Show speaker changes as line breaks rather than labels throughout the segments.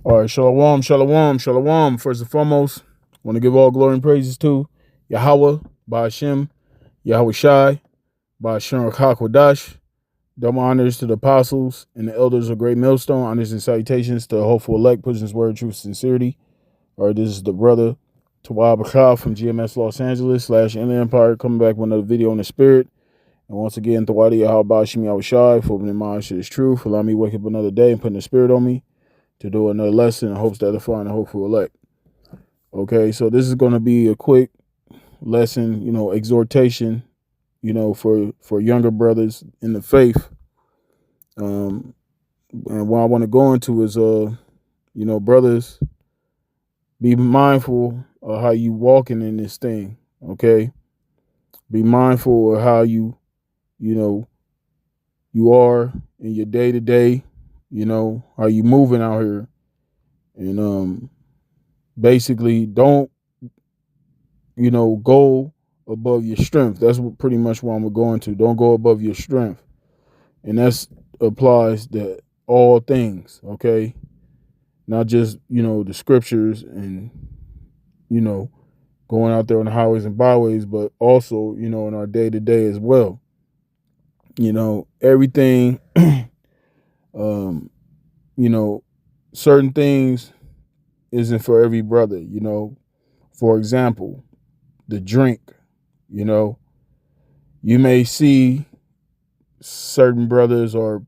All right, shalom, shalom, shalom. First and foremost, want to give all glory and praises to Yahweh, Ba'ashem, Yahweh Shai, Ba'ashem Hakwadash. Double honors to the apostles and the elders of Great Millstone. Honors and salutations to the hopeful elect, pushing his word, truth, sincerity. All right, this is the brother Tawab Akha from GMS Los Angeles / Inland Empire, coming back with another video on the spirit. And once again, Thawadi Yahweh Ba'ashem Yahweh Shai, for opening my eyes to his truth, allow me to wake up another day and putting the spirit on me to do another lesson in hopes that edify the hopeful elect. Okay, so this is going to be a quick lesson, exhortation, for younger brothers in the faith. And what I want to go into is, brothers, be mindful of how you walking in this thing. Okay, be mindful of how you are in your day to day. How you moving out here, and basically don't go above your strength. That's pretty much what I'm going to. Don't go above your strength, and that's applies to all things. Okay, not just the scriptures and going out there on the highways and byways, but also in our day to day as well. Everything. Certain things isn't for every brother. For example, the drink. You may see certain brothers or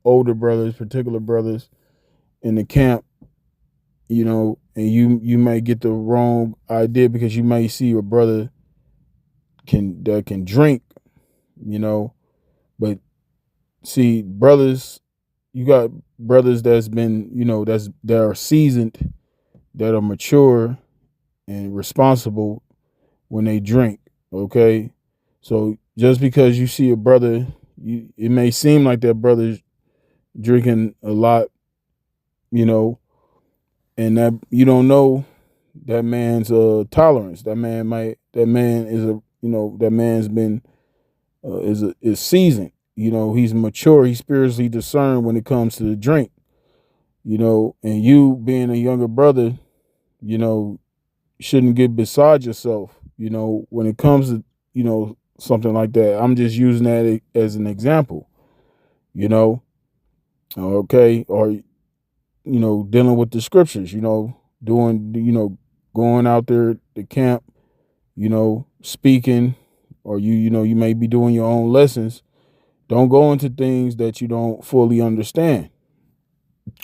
older brothers, particular brothers in the camp, and you may get the wrong idea because you may see a brother that can drink, but see, brothers, you got brothers that's been, that are seasoned, that are mature and responsible when they drink. Okay, so just because you see a brother, it may seem like that brother's drinking a lot, and that you don't know that man's tolerance. That man man's been is seasoned. He's mature. He's spiritually discerned when it comes to the drink. And you being a younger brother, shouldn't get beside yourself. When it comes to something like that. I'm just using that as an example. Okay, or dealing with the scriptures. Doing going out there to camp. Speaking, or you may be doing your own lessons. Don't go into things that you don't fully understand.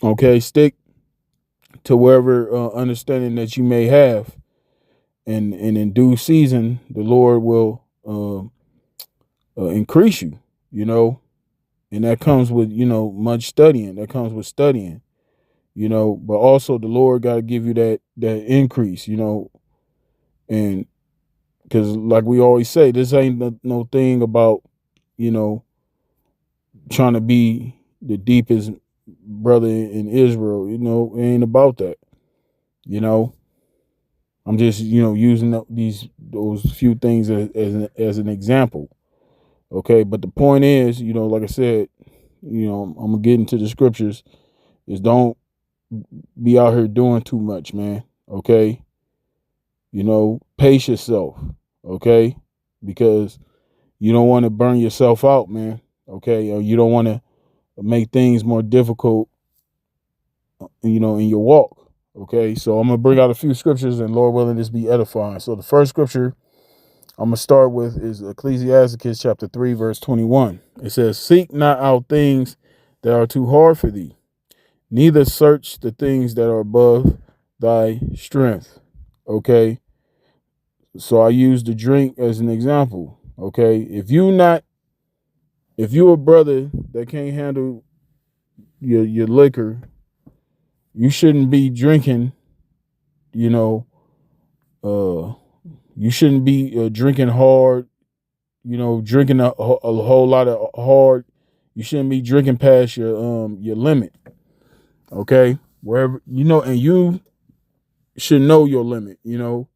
Okay, stick to wherever understanding that you may have, and in due season, the Lord will increase you. And that comes with much studying. That comes with studying. But also the Lord got to give you that increase. And because like we always say, this ain't no thing about trying to be the deepest brother in Israel. It ain't about that. I'm just using those few things as an example. Okay, but the point is, like I said, I'm gonna get into the scriptures. Is don't be out here doing too much, man. Okay, pace yourself. Okay, because you don't want to burn yourself out, man. Okay, or you don't want to make things more difficult, in your walk. Okay, so I'm gonna bring out a few scriptures, and Lord willing, this be edifying. So the first scripture I'm gonna start with is Ecclesiasticus chapter 3, verse 21. It says, "Seek not out things that are too hard for thee, neither search the things that are above thy strength." Okay, so I use the drink as an example. Okay, if you a brother that can't handle your liquor, you shouldn't be drinking. You shouldn't be drinking hard. Drinking a whole lot of hard. You shouldn't be drinking past your limit. Okay, wherever and you should know your limit. When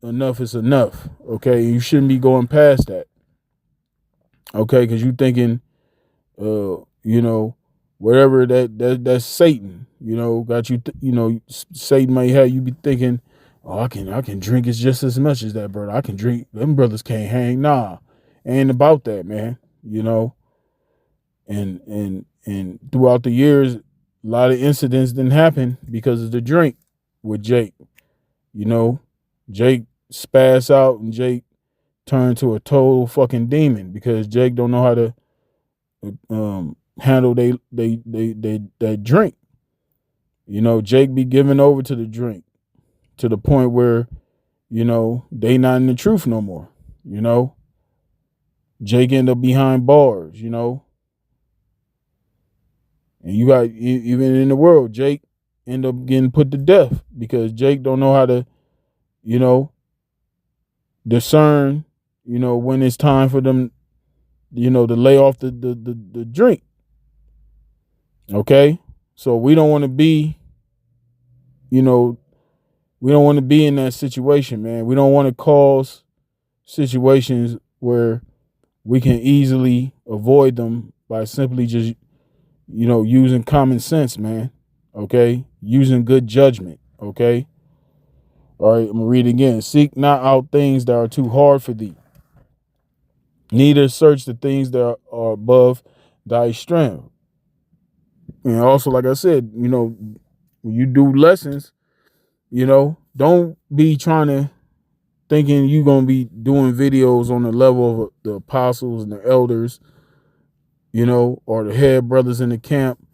enough is enough. Okay, you shouldn't be going past that. Okay, because you thinking, whatever that's Satan. You know, got you. You know, Satan might have you be thinking, oh, I can drink it just as much as that brother. I can drink. Them brothers can't hang. Nah, ain't about that, man. You know, and throughout the years, a lot of incidents didn't happen because of the drink with Jake. You know, Jake spazzed out and Jake turned to a total fucking demon because Jake don't know how to handle that drink. You know, Jake be giving over to the drink to the point where, you know, they not in the truth no more. You know, Jake end up behind bars. You know, and you got even in the world, Jake end up getting put to death because Jake don't know how to, you know, discern, you know, when it's time for them, you know, to lay off the drink. Okay, so we don't want to be, you know, we don't want to be in that situation, man. We don't want to cause situations where we can easily avoid them by simply just, you know, using common sense, man. Okay, using good judgment. Okay. All right, I'm gonna read it again. Seek not out things that are too hard for thee, neither search the things that are above thy strength. And also, like I said, you know, when you do lessons, you know, don't be trying to thinking you're gonna be doing videos on the level of the apostles and the elders, you know, or the head brothers in the camp.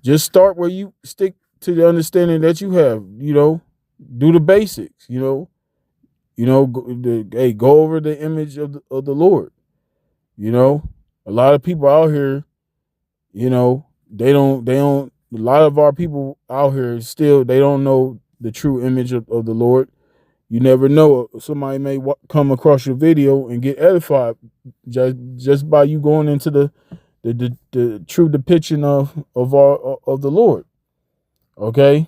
Just start where you stick to the understanding that you have, you know, do the basics, hey, go over the image of the Lord. You know, a lot of people out here, you know, they don't, a lot of our people out here still, they don't know the true image of the Lord. You never know. Somebody may come across your video and get edified just by you going into the true depiction of the Lord. Okay.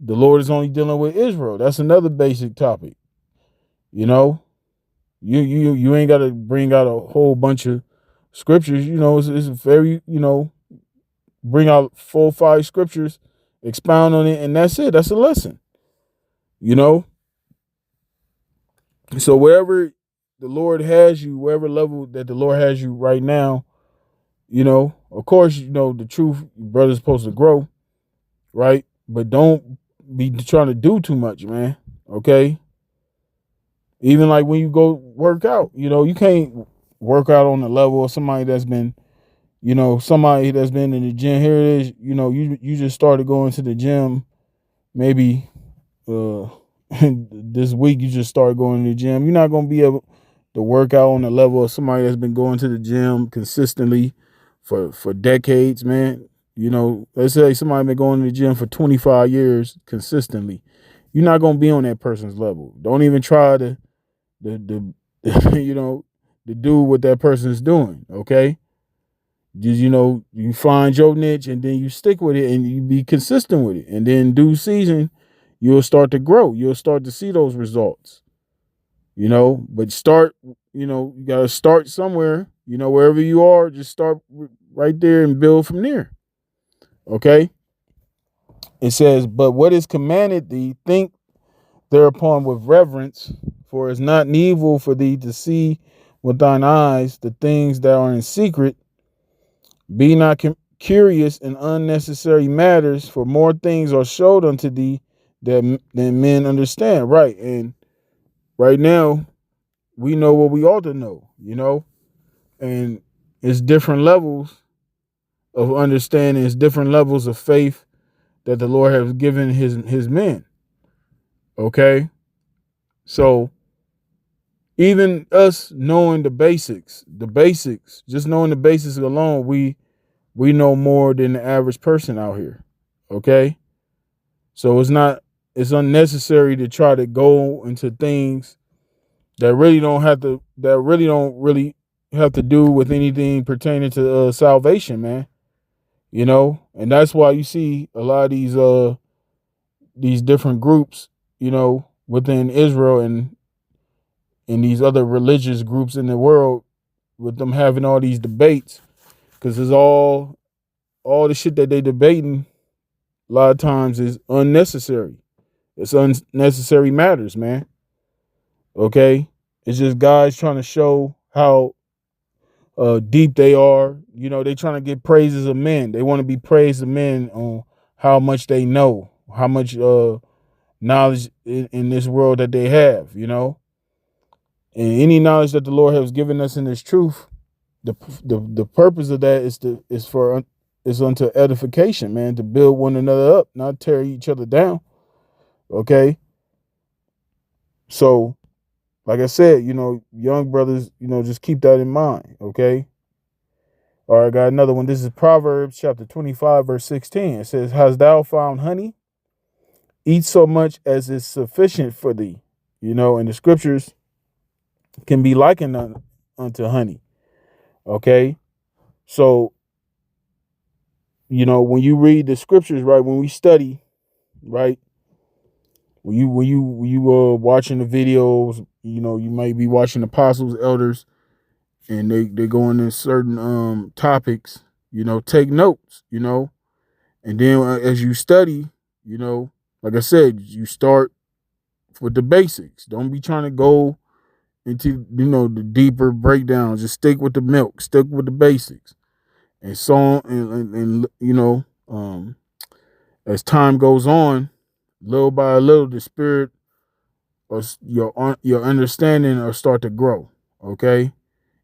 The Lord is only dealing with Israel. That's another basic topic. You know, you ain't got to bring out a whole bunch of scriptures. You know, it's very, you know, bring out 4 or 5 scriptures, expound on it, and that's it. That's a lesson. You know, so wherever the Lord has you, wherever level that the Lord has you right now, you know, of course, you know, the truth, brother's supposed to grow, right? But don't be trying to do too much, man. Okay. Even like when you go work out, you know, you can't work out on the level of somebody that's been, you know, somebody that's been in the gym. Here it is, you know, you just started going to the gym maybe this week. You just started going to the gym. You're not going to be able to work out on the level of somebody that's been going to the gym consistently for decades, man. You know, let's say somebody been going to the gym for 25 years consistently. You're not going to be on that person's level. Don't even try to you know, to do what that person's doing. Okay. Just, you know, you find your niche and then you stick with it and you be consistent with it. And then due season, you'll start to grow. You'll start to see those results. You know, but start, you know, you got to start somewhere, you know, wherever you are, just start right there and build from there. Okay. It says, but what is commanded thee, think thereupon with reverence, for it's not needful for thee to see with thine eyes the things that are in secret. Be not curious in unnecessary matters, for more things are showed unto thee than men understand. Right. And right now, we know what we ought to know, you know, and it's different levels of understanding, it's different levels of faith that the Lord has given his men. Okay. So even us knowing the basics, just knowing the basics alone, we know more than the average person out here. Okay. So it's unnecessary to try to go into things that really don't have to do with anything pertaining to salvation, man. You know, and that's why you see a lot of these different groups, you know, within Israel and these other religious groups in the world, with them having all these debates because it's all the shit that they debating a lot of times is unnecessary. It's unnecessary matters, man. Okay, it's just guys trying to show how deep they are. You know, they trying to get praises of men. They want to be praised of men on how much they know, how much knowledge in this world that they have. You know, and any knowledge that the Lord has given us in this truth, the purpose of that is unto edification, man, to build one another up, not tear each other down. Okay, so like I said, you know, young brothers, you know, just keep that in mind. Okay. All right, got another one. This is Proverbs chapter 25, verse 16. It says, "Hast thou found honey? Eat so much as is sufficient for thee." You know, and the scriptures can be likened unto honey. Okay. So, you know, when you read the scriptures, right, when we study, right, when you watching the videos, you know, you might be watching apostles, elders, and they go into certain topics, you know, take notes, you know, and then as you study, you know, like I said, you start with the basics. Don't be trying to go into, you know, the deeper breakdowns. Just stick with the milk, stick with the basics, and so on, and you know, as time goes on, little by little, the spirit or your understanding will start to grow. Okay,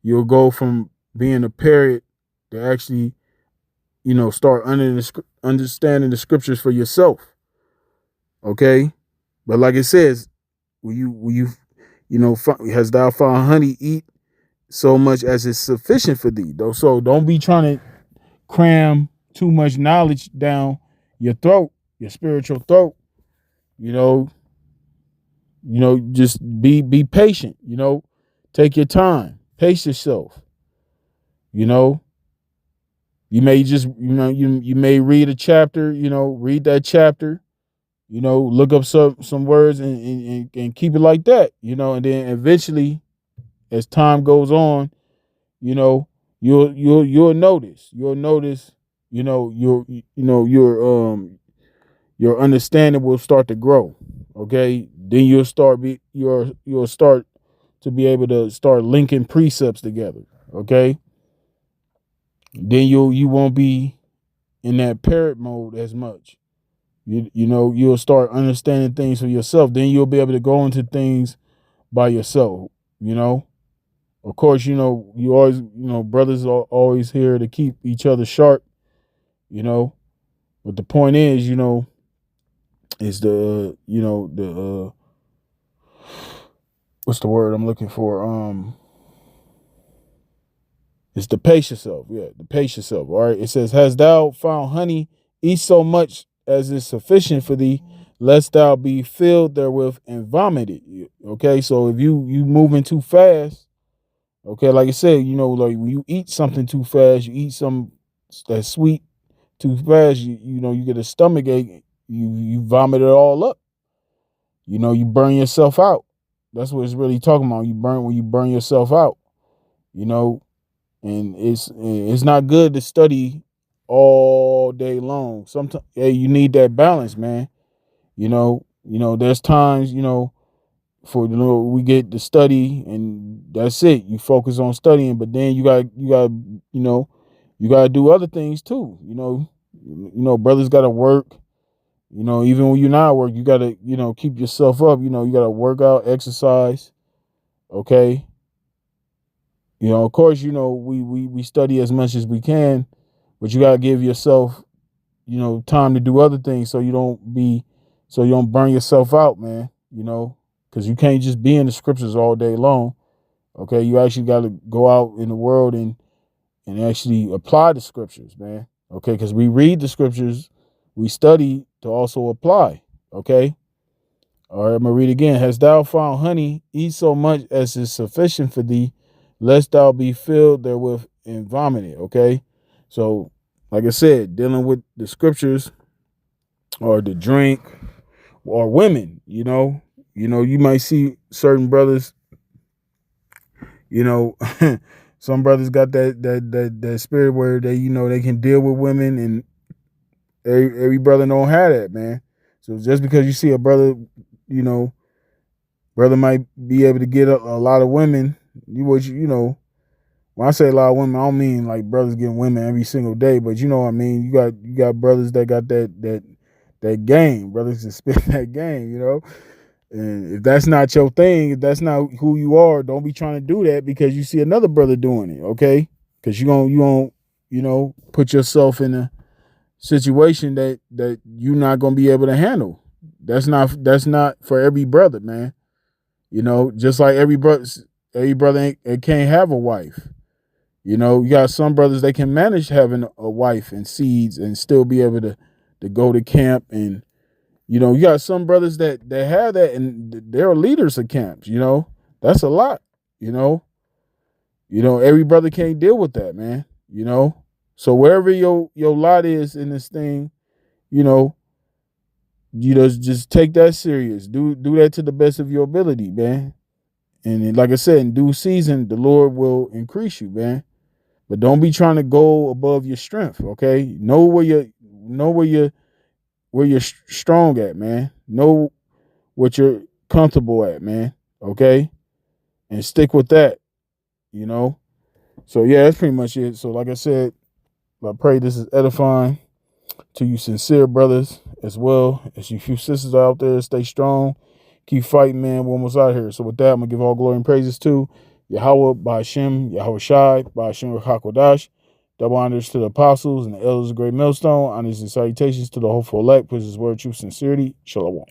you'll go from being a parrot to actually, you know, start understanding the scriptures for yourself. Okay, but like it says, you know, has thou found honey? Eat so much as is sufficient for thee. Though, so don't be trying to cram too much knowledge down your throat, your spiritual throat. You know, just be patient. You know, take your time, pace yourself. You know, you may just, you may read a chapter. You know, read that chapter. You know, look up some words and keep it like that. You know, and then eventually, as time goes on, you know, you'll notice. You'll notice. You know, your understanding will start to grow. Okay, then you'll start to be able to start linking precepts together. Okay, then you won't be in that parrot mode as much. You know, you'll start understanding things for yourself. Then you'll be able to go into things by yourself. You know, of course, you know, you always, you know, brothers are always here to keep each other sharp. You know, but the point is, you know, is the you know the what's the word I'm looking for? It's to pace yourself. Yeah, to pace yourself. All right. It says, "Hast thou found honey? Eat so much as is sufficient for thee, lest thou be filled therewith and vomited." Okay. So if you moving too fast, okay, like I said, you know, like when you eat something too fast, you eat some that's sweet too fast, you know, you get a stomach ache, you vomit it all up. You know, you burn yourself out. That's what it's really talking about. When you burn yourself out. You know, and it's not good to study all day long. Sometimes, hey, you need that balance, man. There's times, you know, for we get to study and that's it. You focus on studying, but then you know, you got to do other things too. Brothers got to work. You know, even when you're not at work, you got to, you know, keep yourself up. You know, you got to work out, exercise. Okay. You know, of course, you know, we study as much as we can, but you gotta give yourself, you know, time to do other things so you don't burn yourself out, man. You know, because you can't just be in the scriptures all day long. Okay, you actually got to go out in the world and actually apply the scriptures, man. Okay, because we read the scriptures, we study to also apply. Okay. All right, I'm gonna read again. "Hast thou found honey? Eat so much as is sufficient for thee, lest thou be filled therewith and vomited." Okay, so like I said, dealing with the scriptures or the drink or women, you might see certain brothers, you know, Some brothers got that spirit where they, they can deal with women, and every brother don't have that, man. So just because you see a brother, brother might be able to get a lot of women. When I say a lot of women, I don't mean like brothers getting women every single day, but you know what I mean. You got brothers that got that game, brothers that spit that game. And if that's not your thing, if that's not who you are, don't be trying to do that because you see another brother doing it, okay? Because you don't put yourself in a situation that you're not gonna be able to handle. That's not for every brother, man. Just like every brother can't have a wife. You got some brothers that can manage having a wife and seeds and still be able to go to camp. And you got some brothers that have that and they're leaders of camps. That's a lot. Every brother can't deal with that, man. So wherever your lot is in this thing, just take that serious. Do that to the best of your ability, man. And like I said, in due season, the Lord will increase you, man. But don't be trying to go above your strength, okay? Know where you're strong at, man. Know what you're comfortable at, man. Okay? And stick with that, So yeah, that's pretty much it. So like I said, I pray this is edifying to you sincere brothers as well as you few sisters out there. Stay strong. Keep fighting, man. We're almost out here. So with that, I'm going to give all glory and praises to Yahweh, Ba'ashem, Yahweh Shai, Ba'ashem Hakodash. Double honors to the apostles and the elders of Great Millstone. Honors and salutations to the hopeful elect, which is word, truth, sincerity. Shalom.